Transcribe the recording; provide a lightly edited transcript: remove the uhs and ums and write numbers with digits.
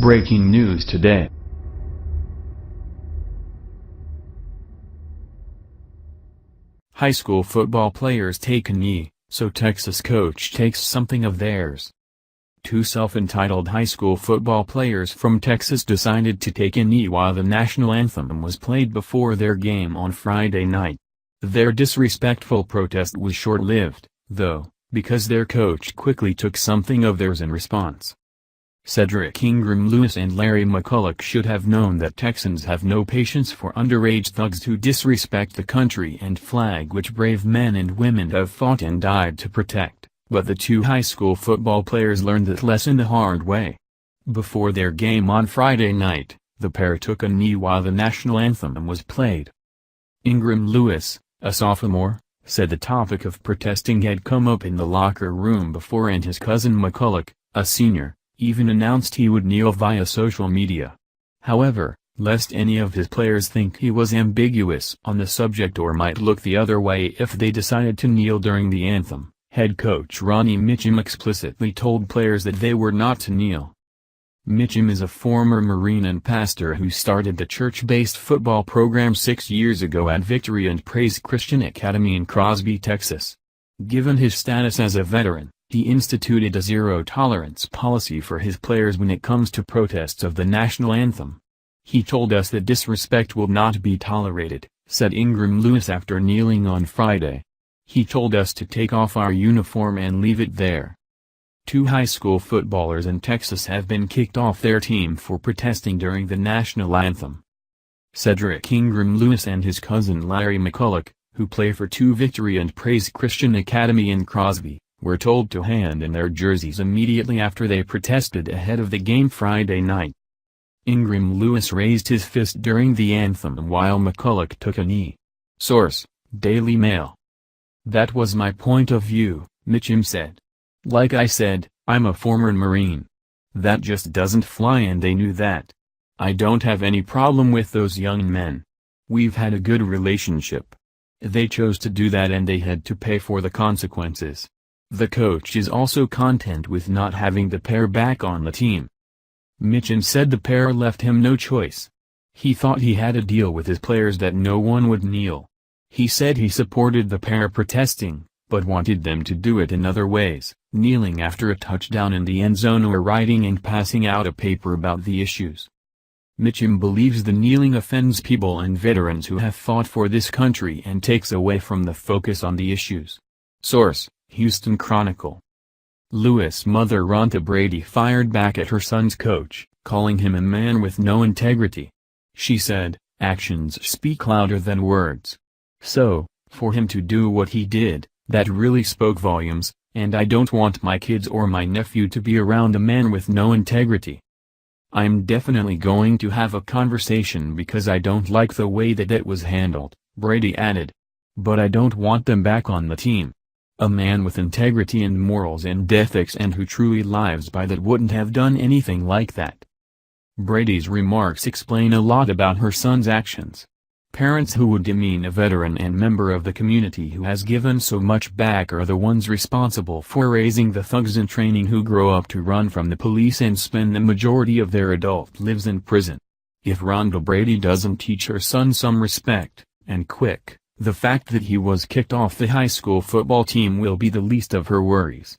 Breaking news today. High school football players take a knee, so Texas coach takes something of theirs. Two self-entitled high school football players from Texas decided to take a knee while the national anthem was played before their game on Friday night. Their disrespectful protest was short-lived, though, because their coach quickly took something of theirs in response. Cedric Ingram Lewis and Larry McCulloch should have known that Texans have no patience for underage thugs who disrespect the country and flag which brave men and women have fought and died to protect, but the two high school football players learned that lesson the hard way. Before their game on Friday night, the pair took a knee while the national anthem was played. Ingram Lewis, a sophomore, said the topic of protesting had come up in the locker room before, and his cousin McCulloch, a senior, even announced he would kneel via social media. However, lest any of his players think he was ambiguous on the subject or might look the other way if they decided to kneel during the anthem, head coach Ronnie Mitchum explicitly told players that they were not to kneel. Mitchum is a former Marine and pastor who started the church-based football program 6 years ago at Victory and Praise Christian Academy in Crosby, Texas. Given his status as a veteran, he instituted a zero-tolerance policy for his players when it comes to protests of the national anthem. "He told us that disrespect will not be tolerated," said Ingram Lewis after kneeling on Friday. "He told us to take off our uniform and leave it there." Two high school footballers in Texas have been kicked off their team for protesting during the national anthem. Cedric Ingram Lewis and his cousin Larry McCulloch, who play for Victory and Praise Christian Academy in Crosby, were told to hand in their jerseys immediately after they protested ahead of the game Friday night. Ingram Lewis raised his fist during the anthem while McCulloch took a knee. Source: Daily Mail. "That was my point of view," Mitchum said. "Like I said, I'm a former Marine. That just doesn't fly, and they knew that. I don't have any problem with those young men. We've had a good relationship. They chose to do that and they had to pay for the consequences." The coach is also content with not having the pair back on the team. Mitchum said the pair left him no choice. He thought he had a deal with his players that no one would kneel. He said he supported the pair protesting, but wanted them to do it in other ways, kneeling after a touchdown in the end zone or writing and passing out a paper about the issues. Mitchum believes the kneeling offends people and veterans who have fought for this country and takes away from the focus on the issues. Source: Houston Chronicle. Lewis' mother Ronta Brady fired back at her son's coach, calling him a man with no integrity. She said, "Actions speak louder than words. So, for him to do what he did, that really spoke volumes, and I don't want my kids or my nephew to be around a man with no integrity. I'm definitely going to have a conversation because I don't like the way that it was handled," Brady added. "But I don't want them back on the team. A man with integrity and morals and ethics and who truly lives by that wouldn't have done anything like that." Brady's remarks explain a lot about her son's actions. Parents who would demean a veteran and member of the community who has given so much back are the ones responsible for raising the thugs in training who grow up to run from the police and spend the majority of their adult lives in prison. If Ronta Brady doesn't teach her son some respect, and quick, the fact that he was kicked off the high school football team will be the least of her worries.